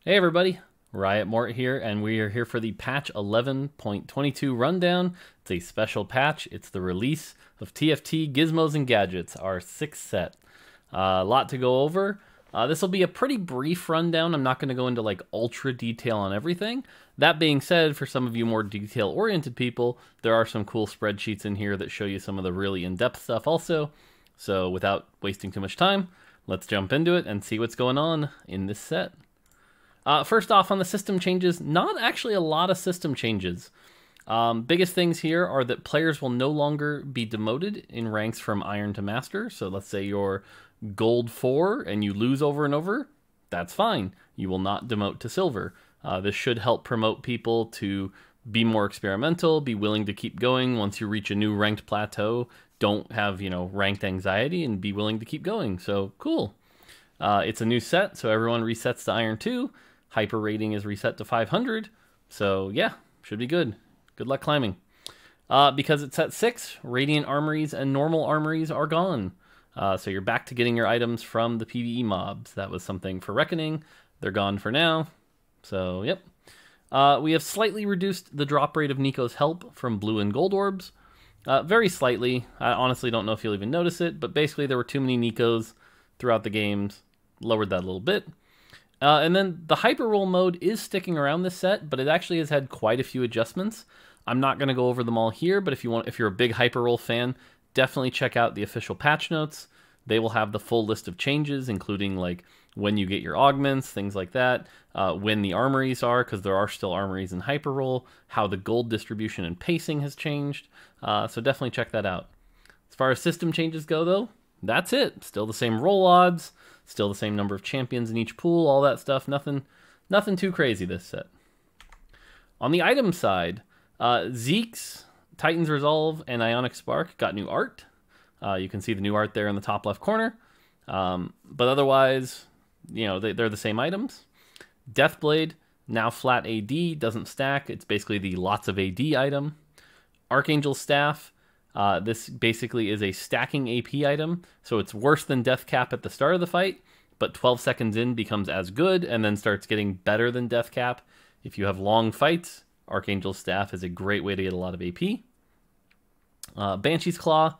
Hey everybody, Riot Mort here, and we are here for the patch 11.22 rundown. It's a special patch. It's the release of TFT Gizmos and Gadgets, our 6th set. A lot to go over. This will be a pretty brief rundown. I'm not going to go into like ultra detail on everything. That being said, for some of you more detail-oriented people, there are some cool spreadsheets in here that show you some of the really in-depth stuff also. So without wasting too much time, let's jump into it and see what's going on in this set. First off, on the system changes, not actually a lot of system changes. Biggest things here are that players will no longer be demoted in ranks from Iron to Master. So let's say you're Gold 4 and you lose over and over, that's fine. You will not demote to Silver. This should help promote people to be more experimental, be willing to keep going once you reach a new ranked plateau. Don't have, ranked anxiety and be willing to keep going. So cool. It's a new set, so everyone resets to Iron 2. Hyper rating is reset to 500. So yeah, should be good. Good luck climbing. Because it's at 6, Radiant Armories and Normal Armories are gone. So you're back to getting your items from the PvE mobs. That was something for Reckoning. They're gone for now. So, yep. We have slightly reduced the drop rate of Nico's help from blue and gold orbs. Very slightly. I honestly don't know if you'll even notice it, but basically there were too many Nicos throughout the games. Lowered that a little bit. And then the hyper roll mode is sticking around this set, but it actually has had quite a few adjustments. I'm not going to go over them all here, but if you're a big hyper roll fan, definitely check out the official patch notes. They will have the full list of changes, including like when you get your augments, things like that, when the armories are, because there are still armories in hyper roll, how the gold distribution and pacing has changed. So definitely check that out. As far as system changes go, though, that's it. Still the same roll odds, still the same number of champions in each pool, all that stuff. Nothing too crazy this set. On the item side, Zeke's, Titan's Resolve, and Ionic Spark got new art. You can see the new art there in the top left corner. But otherwise, they're the same items. Deathblade, now flat AD, doesn't stack. It's basically the lots of AD item. Archangel's Staff. This basically is a stacking AP item, so it's worse than Death Cap at the start of the fight, but 12 seconds in becomes as good and then starts getting better than Death Cap. If you have long fights, Archangel's Staff is a great way to get a lot of AP. Banshee's Claw,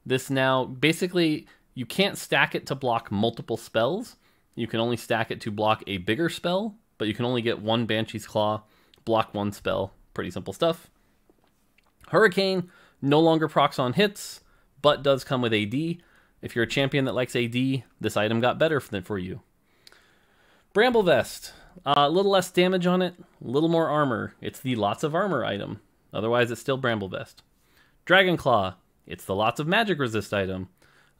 this now, basically, you can't stack it to block multiple spells. You can only stack it to block a bigger spell, but you can only get one Banshee's Claw, block one spell. Pretty simple stuff. Hurricane, no longer procs on hits, but does come with AD. If you're a champion that likes AD, this item got better for you. Bramble Vest, a little less damage on it, a little more armor. It's the lots of armor item. Otherwise, it's still Bramble Vest. Dragon Claw, it's the lots of magic resist item.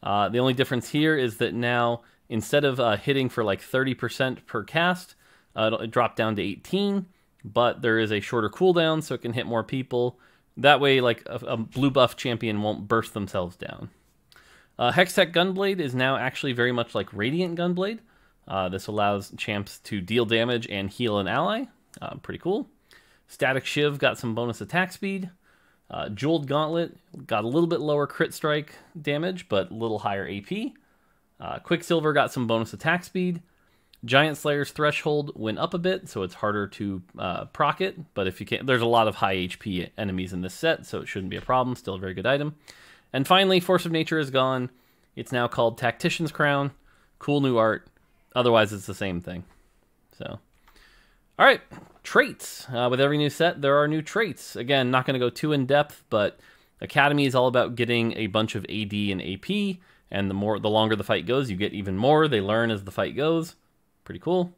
The only difference here is that now, instead of hitting for like 30% per cast, it dropped down to 18, but there is a shorter cooldown, so it can hit more people. That way, like, a blue buff champion won't burst themselves down. Hextech Gunblade is now actually very much like Radiant Gunblade. This allows champs to deal damage and heal an ally. Pretty cool. Static Shiv got some bonus attack speed. Jeweled Gauntlet got a little bit lower crit strike damage, but a little higher AP. Quicksilver got some bonus attack speed. Giant Slayer's Threshold went up a bit, so it's harder to proc it, but if you can't, there's a lot of high HP enemies in this set, so it shouldn't be a problem. Still a very good item. And finally, Force of Nature is gone. It's now called Tactician's Crown. Cool new art. Otherwise, it's the same thing. So, all right, traits. With every new set, there are new traits. Again, not going to go too in depth, but Academy is all about getting a bunch of AD and AP, and the longer the fight goes, you get even more. They learn as the fight goes. Pretty cool.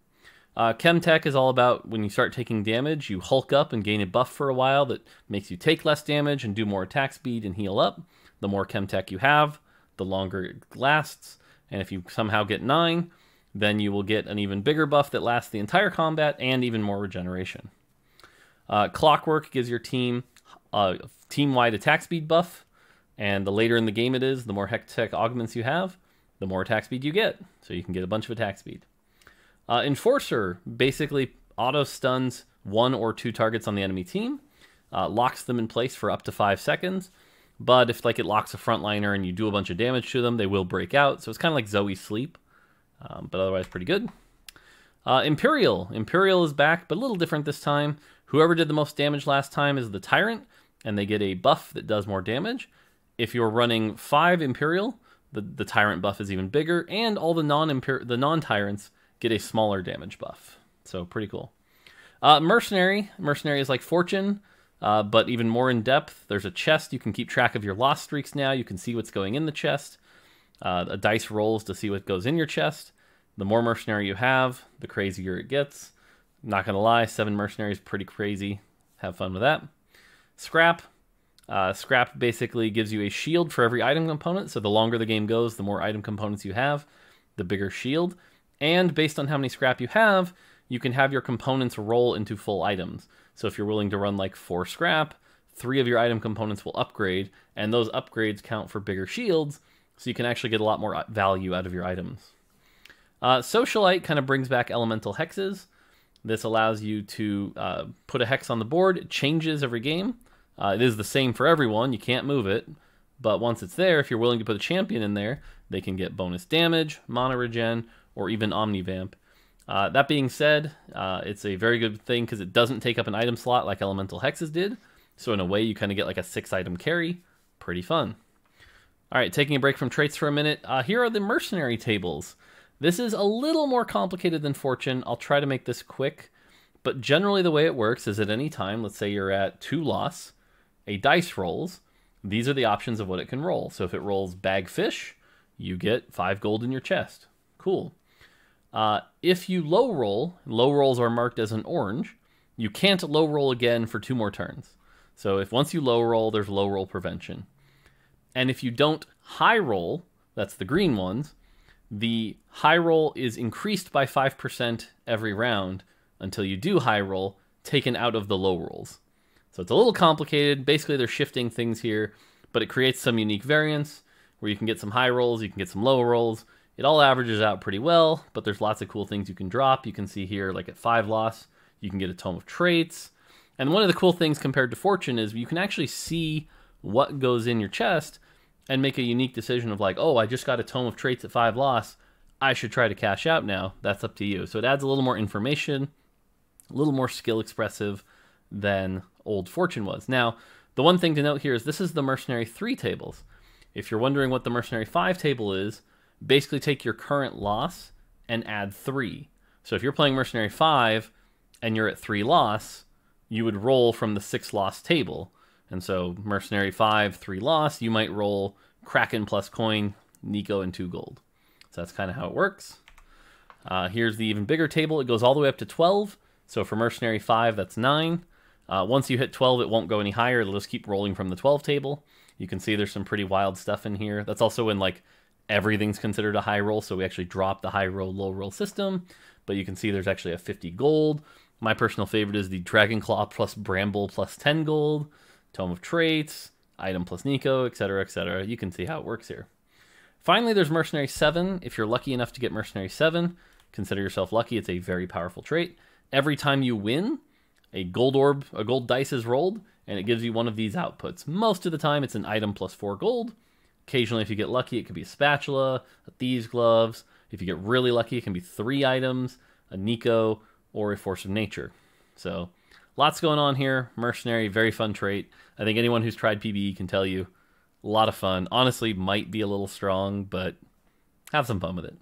Chemtech is all about when you start taking damage, you hulk up and gain a buff for a while that makes you take less damage and do more attack speed and heal up. The more Chemtech you have, the longer it lasts. And if you somehow get 9, then you will get an even bigger buff that lasts the entire combat and even more regeneration. Clockwork gives your team a team-wide attack speed buff. And the later in the game it is, the more Hextech Augments you have, the more attack speed you get. So you can get a bunch of attack speed. Enforcer basically auto-stuns 1 or 2 targets on the enemy team, locks them in place for up to 5 seconds, but if it locks a frontliner and you do a bunch of damage to them, they will break out, so it's kind of like Zoe's Sleep, but otherwise pretty good. Imperial. Imperial is back, but a little different this time. Whoever did the most damage last time is the Tyrant, and they get a buff that does more damage. If you're running 5 Imperial, the Tyrant buff is even bigger, and all the non-Tyrants get a smaller damage buff. So pretty cool. Mercenary. Mercenary is like Fortune, but even more in depth. There's a chest. You can keep track of your loss streaks now. You can see what's going in the chest. A dice rolls to see what goes in your chest. The more mercenary you have, the crazier it gets. Not gonna lie, 7 mercenary is pretty crazy. Have fun with that. Scrap. Scrap basically gives you a shield for every item component, so the longer the game goes, the more item components you have, the bigger shield. And based on how many scrap you have, you can have your components roll into full items. So if you're willing to run like 4 scrap, 3 of your item components will upgrade, and those upgrades count for bigger shields, so you can actually get a lot more value out of your items. Socialite kind of brings back elemental hexes. This allows you to put a hex on the board. It changes every game. It is the same for everyone. You can't move it. But once it's there, if you're willing to put a champion in there, they can get bonus damage, mana regen, or even omnivamp. That being said, it's a very good thing because it doesn't take up an item slot like elemental hexes did. So in a way, you kind of get like a 6-item carry. Pretty fun. All right, taking a break from traits for a minute. Here are the Mercenary tables. This is a little more complicated than Fortune. I'll try to make this quick, but generally the way it works is at any time, let's say you're at 2 loss, a dice rolls. These are the options of what it can roll. So if it rolls bag fish, you get 5 gold in your chest. Cool. If you low rolls are marked as an orange. You can't low roll again for 2 more turns. So if once you low roll, there's low roll prevention. And if you don't high roll, that's the green ones, the high roll is increased by 5% every round until you do high roll, taken out of the low rolls. So it's a little complicated. Basically, they're shifting things here, but it creates some unique variants where you can get some high rolls, you can get some low rolls. It all averages out pretty well, but there's lots of cool things you can drop. You can see here, like at 5 loss, you can get a Tome of Traits. And one of the cool things compared to Fortune is you can actually see what goes in your chest and make a unique decision of like, oh, I just got a Tome of Traits at 5 loss. I should try to cash out now. That's up to you. So it adds a little more information, a little more skill expressive than old Fortune was. Now, the one thing to note here is this is the Mercenary 3 tables. If you're wondering what the Mercenary 5 table is, basically take your current loss and add 3. So if you're playing Mercenary 5 and you're at 3 loss, you would roll from the 6 loss table. And so Mercenary 5, 3 loss, you might roll Kraken plus coin, Nico, and 2 gold. So that's kind of how it works. Here's the even bigger table. It goes all the way up to 12. So for Mercenary 5, that's 9. Once you hit 12, it won't go any higher. It'll just keep rolling from the 12 table. You can see there's some pretty wild stuff in here. That's also when like everything's considered a high roll. So we actually drop the high roll, low roll system. But you can see there's actually a 50 gold. My personal favorite is the Dragon Claw plus Bramble plus 10 gold. Tome of Traits, item plus Nico, etc., etc. You can see how it works here. Finally, there's Mercenary 7. If you're lucky enough to get Mercenary 7, consider yourself lucky. It's a very powerful trait. Every time you win, a gold orb, a gold dice is rolled, and it gives you one of these outputs. Most of the time, it's an item plus 4 gold. Occasionally, if you get lucky, it could be a spatula, a thieves' gloves. If you get really lucky, it can be 3 items, a Nico, or a Force of Nature. So, lots going on here. Mercenary, very fun trait. I think anyone who's tried PBE can tell you, a lot of fun. Honestly, might be a little strong, but have some fun with it.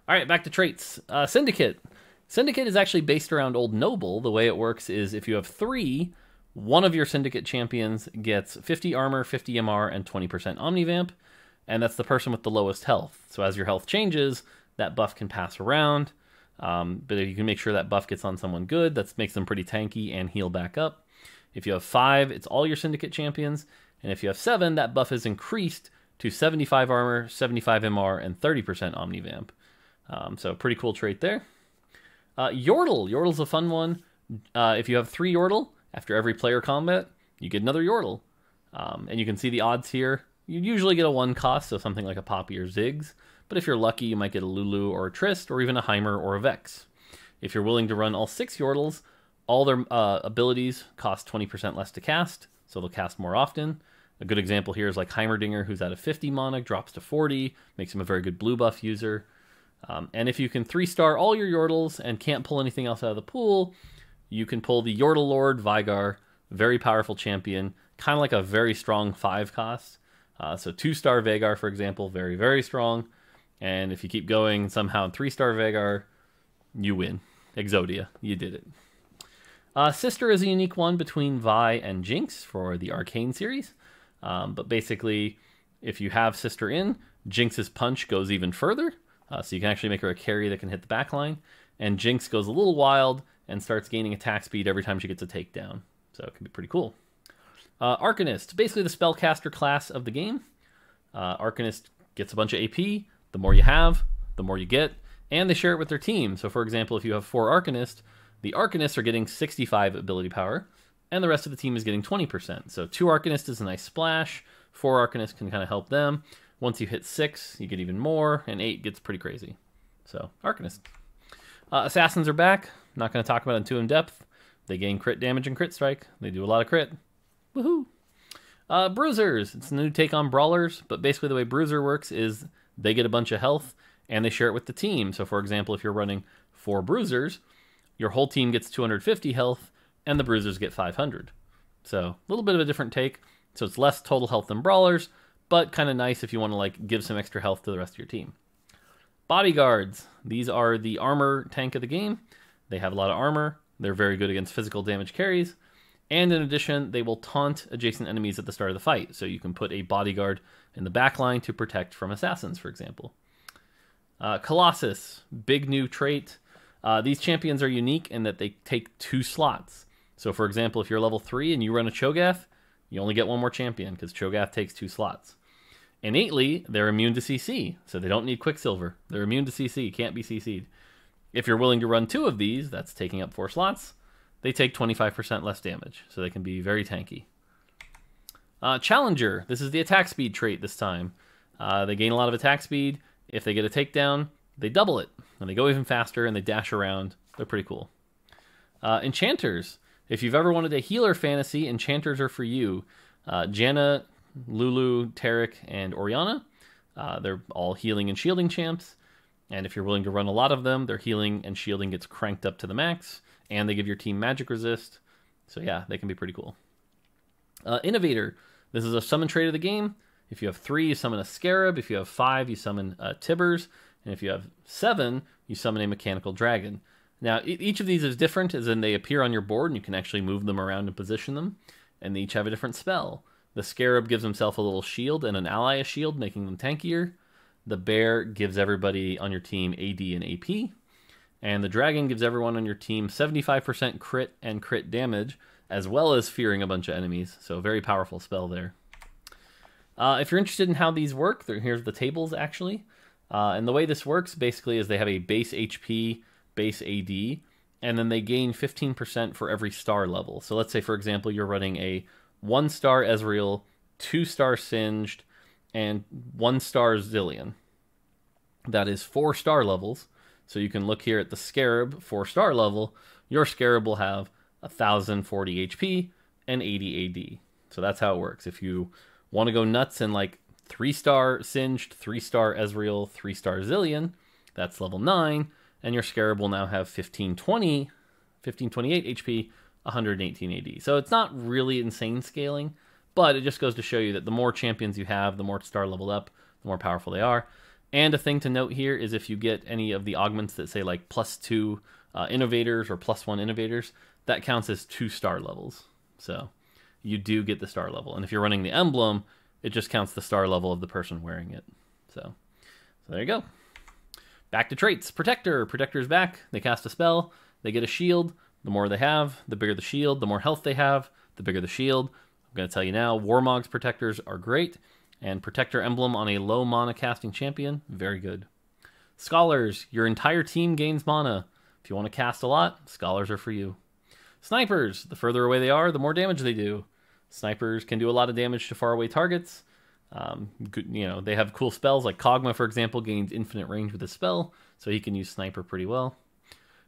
All right, back to traits. Syndicate. Syndicate is actually based around Old Noble. The way it works is if you have 3, one of your Syndicate champions gets 50 armor, 50 MR, and 20% Omnivamp, and that's the person with the lowest health. So as your health changes, that buff can pass around, but you can make sure that buff gets on someone good. That makes them pretty tanky and heal back up. If you have 5, it's all your Syndicate champions, and if you have 7, that buff is increased to 75 armor, 75 MR, and 30% Omnivamp. So pretty cool trait there. Yordle. Yordle's a fun one. If you have 3 Yordle, after every player combat, you get another Yordle. And you can see the odds here. You usually get a 1 cost, so something like a Poppy or Ziggs. But if you're lucky, you might get a Lulu or a Trist, or even a Heimer or a Vex. If you're willing to run all 6 Yordles, all their abilities cost 20% less to cast, so they'll cast more often. A good example here is like Heimerdinger, who's at a 50 mana, drops to 40, makes him a very good blue buff user. And if you can 3-star all your Yordles and can't pull anything else out of the pool, you can pull the Yordle Lord Vigar, very powerful champion, kind of like a very strong 5 cost. So 2-star Vagar, for example, very, very strong. And if you keep going, somehow 3-star Vagar, you win. Exodia, you did it. Sister is a unique one between Vi and Jinx for the Arcane series. But basically, if you have Sister in, Jinx's punch goes even further. So you can actually make her a carry that can hit the backline. And Jinx goes a little wild and starts gaining attack speed every time she gets a takedown. So it can be pretty cool. Arcanist, basically the spellcaster class of the game. Arcanist gets a bunch of AP. The more you have, the more you get. And they share it with their team. So for example, if you have 4 Arcanists, the Arcanists are getting 65 ability power, and the rest of the team is getting 20%. So 2 Arcanists is a nice splash. 4 Arcanists can kind of help them. Once you hit 6, you get even more, and 8 gets pretty crazy. So, Arcanist. Assassins are back. Not going to talk about it too in depth. They gain crit damage and crit strike. They do a lot of crit. Woohoo! Bruisers. It's a new take on Brawlers, but basically the way Bruiser works is they get a bunch of health, and they share it with the team. So, for example, if you're running 4 Bruisers, your whole team gets 250 health, and the Bruisers get 500. So, a little bit of a different take. So it's less total health than Brawlers, but kind of nice if you want to like give some extra health to the rest of your team. Bodyguards. These are the armor tank of the game. They have a lot of armor. They're very good against physical damage carries. And in addition, they will taunt adjacent enemies at the start of the fight. So you can put a bodyguard in the back line to protect from assassins, for example. Colossus. Big new trait. These champions are unique in that they take 2 slots. So for example, if you're level 3 and you run a Cho'Gath, you only get 1 more champion because Cho'Gath takes 2 slots. Innately, they're immune to CC, so they don't need Quicksilver. They're immune to CC, can't be CC'd. If you're willing to run 2 of these, that's taking up 4 slots, they take 25% less damage, so they can be very tanky. Challenger, this is the attack speed trait this time. They gain a lot of attack speed. If they get a takedown, they double it, and they go even faster, and they dash around. They're pretty cool. Enchanters. If you've ever wanted a healer fantasy, Enchanters are for you. Janna, Lulu, Tarek, and Orianna. They're all healing and shielding champs. And if you're willing to run a lot of them, their healing and shielding gets cranked up to the max. And they give your team magic resist. So yeah, they can be pretty cool. Innovator. This is a summon trait of the game. If you have 3, you summon a Scarab. If you have 5, you summon Tibbers. And if you have 7, you summon a Mechanical Dragon. Now, each of these is different, as in they appear on your board, and you can actually move them around and position them, and they each have a different spell. The Scarab gives himself a little shield and an ally a shield, making them tankier. The Bear gives everybody on your team AD and AP. And the Dragon gives everyone on your team 75% crit and crit damage, as well as fearing a bunch of enemies, so a very powerful spell there. If you're interested in how these work, here's the tables, actually. And the way this works, basically, is they have a base HP, base AD, and then they gain 15% for every star level. So let's say, for example, you're running a 1-star Ezreal, 2-star Singed, and 1-star Zillion. That is 4 star levels. So you can look here at the Scarab, 4-star level. Your Scarab will have 1040 HP and 80 AD. So that's how it works. If you want to go nuts and like 3-star Singed, 3-star Ezreal, 3-star Zillion, that's level 9. And your Scarab will now have 1528 HP, 118 AD. So it's not really insane scaling, but it just goes to show you that the more champions you have, the more star leveled up, the more powerful they are. And a thing to note here is if you get any of the augments that say like +2 innovators or +1 innovators, that counts as 2-star levels. So you do get the star level. And if you're running the emblem, it just counts the star level of the person wearing it. So there you go. Back to traits. Protector. Protector's back. They cast a spell. They get a shield. The more they have, the bigger the shield. The more health they have, the bigger the shield. I'm going to tell you now, Warmog's Protectors are great. And Protector Emblem on a low mana casting champion, very good. Scholars. Your entire team gains mana. If you want to cast a lot, Scholars are for you. Snipers. The further away they are, the more damage they do. Snipers can do a lot of damage to faraway targets. They have cool spells like Kog'Maw, for example, gains infinite range with a spell, so he can use Sniper pretty well.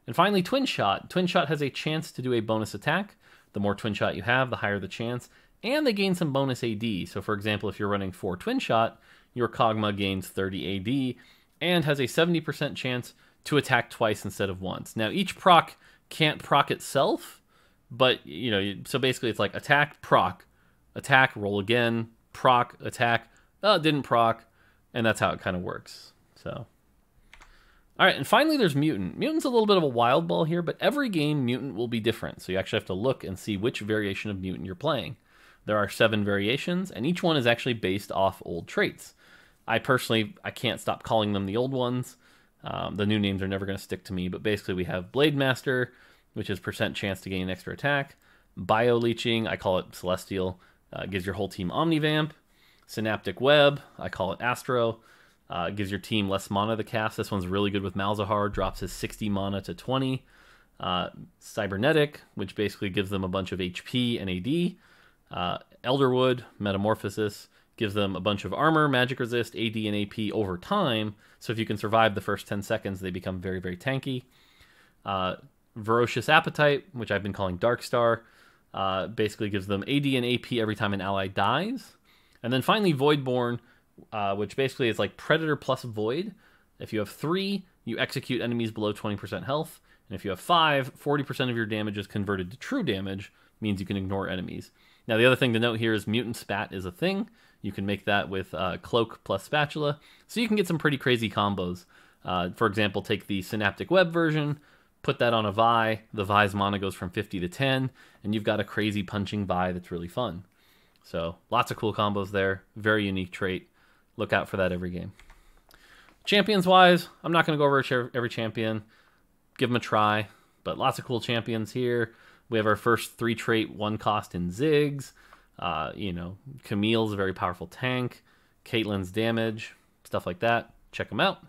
And finally, Twin Shot. Twin Shot has a chance to do a bonus attack. The more Twin Shot you have, the higher the chance. And they gain some bonus AD. So, for example, if you're running 4 Twin Shot, your Kog'Maw gains 30 AD, and has a 70% chance to attack twice instead of once. Now, each proc can't proc itself, but, you know, so basically it's like attack, proc, attack, roll again, proc, attack, oh, it didn't proc, and that's how it kind of works. So, all right, and finally there's Mutant. Mutant's a little bit of a wild ball here, but every game Mutant will be different, so you actually have to look and see which variation of Mutant you're playing. There are 7 variations, and each one is actually based off old traits. I can't stop calling them the old ones. The new names are never going to stick to me, but basically we have Blade Master, which is % chance to gain extra attack. Bio Leeching, I call it Celestial, gives your whole team Omnivamp. Synaptic Web, I call it Astro, gives your team less mana to cast. This one's really good with Malzahar, drops his 60 mana to 20. Cybernetic, which basically gives them a bunch of HP and AD. Elderwood, Metamorphosis, gives them a bunch of armor, magic resist, AD, and AP over time. So if you can survive the first 10 seconds, they become very, very tanky. Ferocious Appetite, which I've been calling Darkstar, basically gives them AD and AP every time an ally dies. And then finally Voidborn, which basically is like Predator plus Void. If you have 3, you execute enemies below 20% health. And if you have 5, 40% of your damage is converted to true damage, means you can ignore enemies. Now, the other thing to note here is Mutant Spat is a thing. You can make that with Cloak plus Spatula, so you can get some pretty crazy combos. For example, take the Synaptic Web version, put that on a Vi. The Vi's mana goes from 50 to 10, and you've got a crazy punching Vi that's really fun. So, lots of cool combos there. Very unique trait. Look out for that every game. Champions-wise, I'm not going to go over every champion. Give them a try, but lots of cool champions here. We have our first 3-trait 1-cost in Ziggs. Camille's a very powerful tank. Caitlyn's damage, stuff like that. Check them out.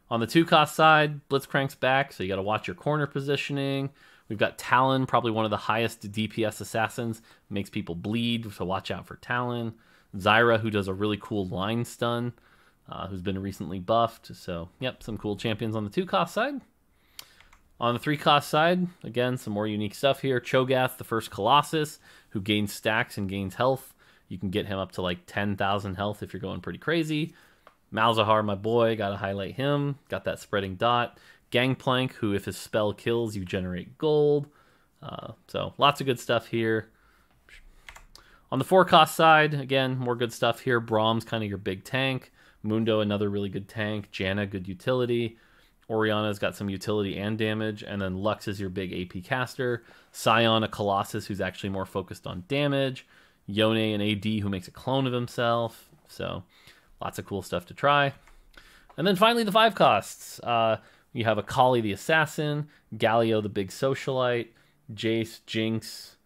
On the 2-cost side, Blitzcrank's back, so you got to watch your corner positioning. We've got Talon, probably one of the highest DPS assassins. Makes people bleed, so watch out for Talon. Zyra, who does a really cool line stun, who's been recently buffed. So, yep, some cool champions on the 2-cost side. On the 3-cost side, again, some more unique stuff here. Cho'Gath, the first Colossus, who gains stacks and gains health. You can get him up to like 10,000 health if you're going pretty crazy. Malzahar, my boy, got to highlight him. Got that spreading dot. Gangplank, who if his spell kills, you generate gold. So lots of good stuff here. On the 4-cost side, again, more good stuff here. Brahm's kind of your big tank. Mundo, another really good tank. Janna, good utility. Oriana's got some utility and damage, and then Lux is your big AP caster. Sion, a Colossus who's actually more focused on damage. Yone, an AD who makes a clone of himself. So, lots of cool stuff to try. And then finally, the 5 costs. You have Akali the Assassin, Galio the big socialite, Jace, Jinx.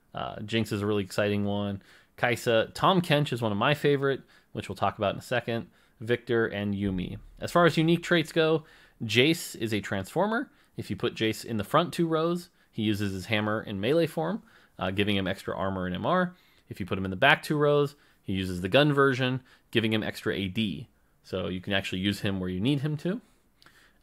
Jinx is a really exciting one. Kaisa, Tom Kench is one of my favorite, which we'll talk about in a second. Victor, and Yuumi. As far as unique traits go, Jace is a transformer. If you put Jace in the front 2 rows, he uses his hammer in melee form, giving him extra armor and MR. If you put him in the back 2 rows, he uses the gun version, giving him extra AD. So you can actually use him where you need him to.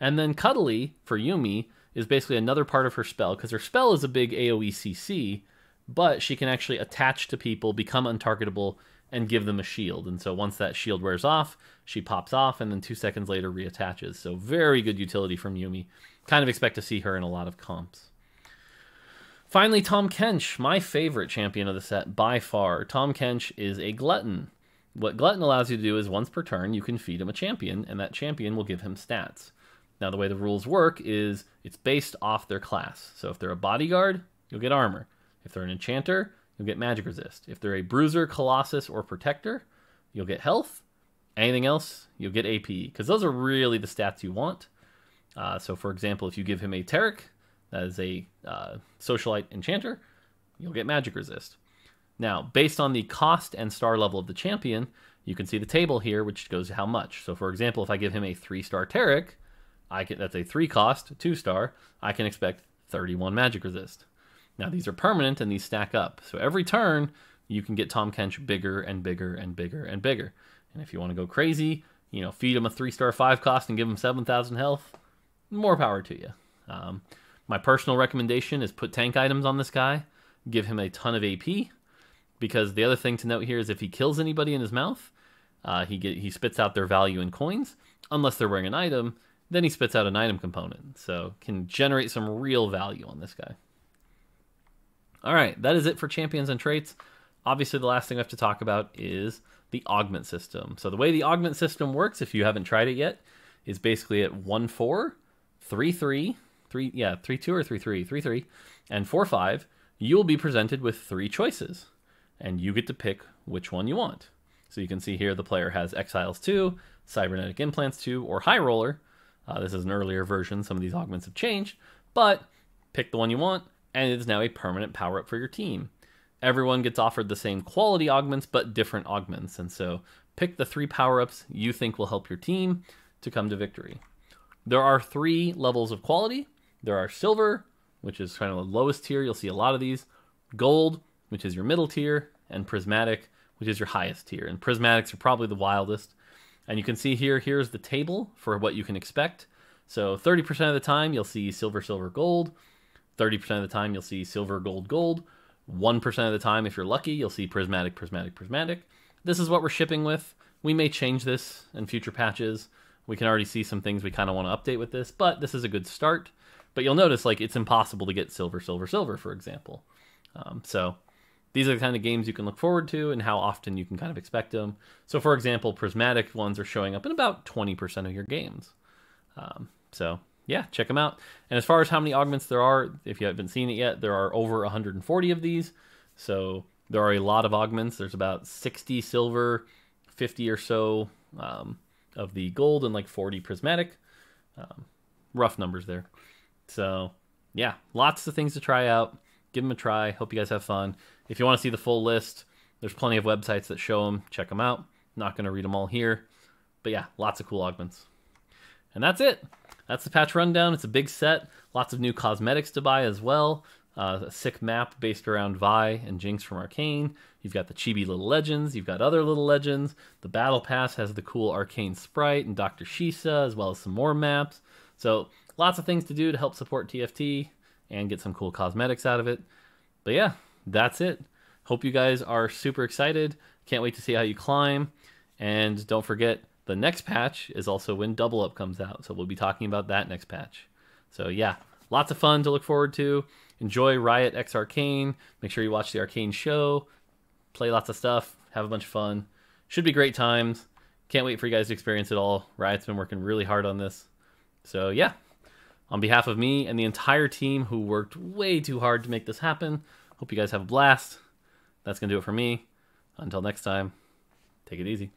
And then Cuddly, for Yuumi, is basically another part of her spell, because her spell is a big AoE CC, but she can actually attach to people, become untargetable, and give them a shield. And so once that shield wears off, she pops off and then 2 seconds later reattaches. So very good utility from Yuumi. Kind of expect to see her in a lot of comps. Finally, Tom Kench, my favorite champion of the set by far. Tom Kench is a Glutton. What Glutton allows you to do is once per turn, you can feed him a champion, and that champion will give him stats. Now, the way the rules work is it's based off their class. So if they're a bodyguard, you'll get armor. If they're an enchanter, you'll get magic resist. If they're a bruiser, colossus, or protector, you'll get health. Anything else, you'll get AP, because those are really the stats you want. So for example, if you give him a Taric, that is a socialite enchanter, you'll get magic resist. Now, based on the cost and star level of the champion, you can see the table here, which goes to how much. So for example, if I give him a 3-star Taric, that's a 3-cost, 2-star, I can expect 31 magic resist. Now, these are permanent, and these stack up. So every turn, you can get Tom Kench bigger and bigger and bigger and bigger. And if you want to go crazy, feed him a 3-star 5-cost and give him 7,000 health, more power to you. My personal recommendation is put tank items on this guy, give him a ton of AP, because the other thing to note here is if he kills anybody in his mouth, He spits out their value in coins, unless they're wearing an item. Then he spits out an item component, so can generate some real value on this guy. All right, that is it for champions and traits. Obviously, the last thing we have to talk about is the augment system. So the way the augment system works, if you haven't tried it yet, is basically at 1-4, 3-3, 3-2 or 3-3, 3-3, and 4-5. You will be presented with 3 choices, and you get to pick which one you want. So you can see here the player has Exiles 2, Cybernetic Implants 2, or High Roller. This is an earlier version. Some of these augments have changed, but pick the one you want, and it is now a permanent power-up for your team. Everyone gets offered the same quality augments, but different augments, and so pick the 3 power-ups you think will help your team to come to victory. There are 3 levels of quality. There are Silver, which is kind of the lowest tier. You'll see a lot of these. Gold, which is your middle tier, and Prismatic, which is your highest tier. And Prismatics are probably the wildest. And you can see here's the table for what you can expect. So 30% of the time, you'll see Silver, Silver, Gold. 30% of the time, you'll see Silver, Gold, Gold. 1% of the time, if you're lucky, you'll see Prismatic, Prismatic, Prismatic. This is what we're shipping with. We may change this in future patches. We can already see some things we kind of want to update with this, but this is a good start. But you'll notice, like, it's impossible to get Silver, Silver, Silver, for example. So these are the kind of games you can look forward to and how often you can kind of expect them. So, for example, Prismatic ones are showing up in about 20% of your games. So, yeah, check them out. And as far as how many augments there are, if you haven't seen it yet, there are over 140 of these. So there are a lot of augments. There's about 60 silver, 50 or so of the gold, and like 40 prismatic. Rough numbers there. So, yeah, lots of things to try out. Give them a try. Hope you guys have fun. If you want to see the full list, there's plenty of websites that show them. Check them out. Not going to read them all here. But yeah, lots of cool augments. And that's it. That's the patch rundown. It's a big set. Lots of new cosmetics to buy as well. A sick map based around Vi and Jinx from Arcane. You've got the chibi little legends. You've got other little legends. The Battle Pass has the cool Arcane Sprite and Dr. Shisa, as well as some more maps. So lots of things to do to help support TFT and get some cool cosmetics out of it. But yeah, that's it. Hope you guys are super excited. Can't wait to see how you climb. And don't forget, the next patch is also when Double Up comes out. So we'll be talking about that next patch. So yeah, lots of fun to look forward to. Enjoy Riot X Arcane. Make sure you watch the Arcane show. Play lots of stuff. Have a bunch of fun. Should be great times. Can't wait for you guys to experience it all. Riot's been working really hard on this. So yeah, on behalf of me and the entire team who worked way too hard to make this happen, hope you guys have a blast. That's going to do it for me. Until next time, take it easy.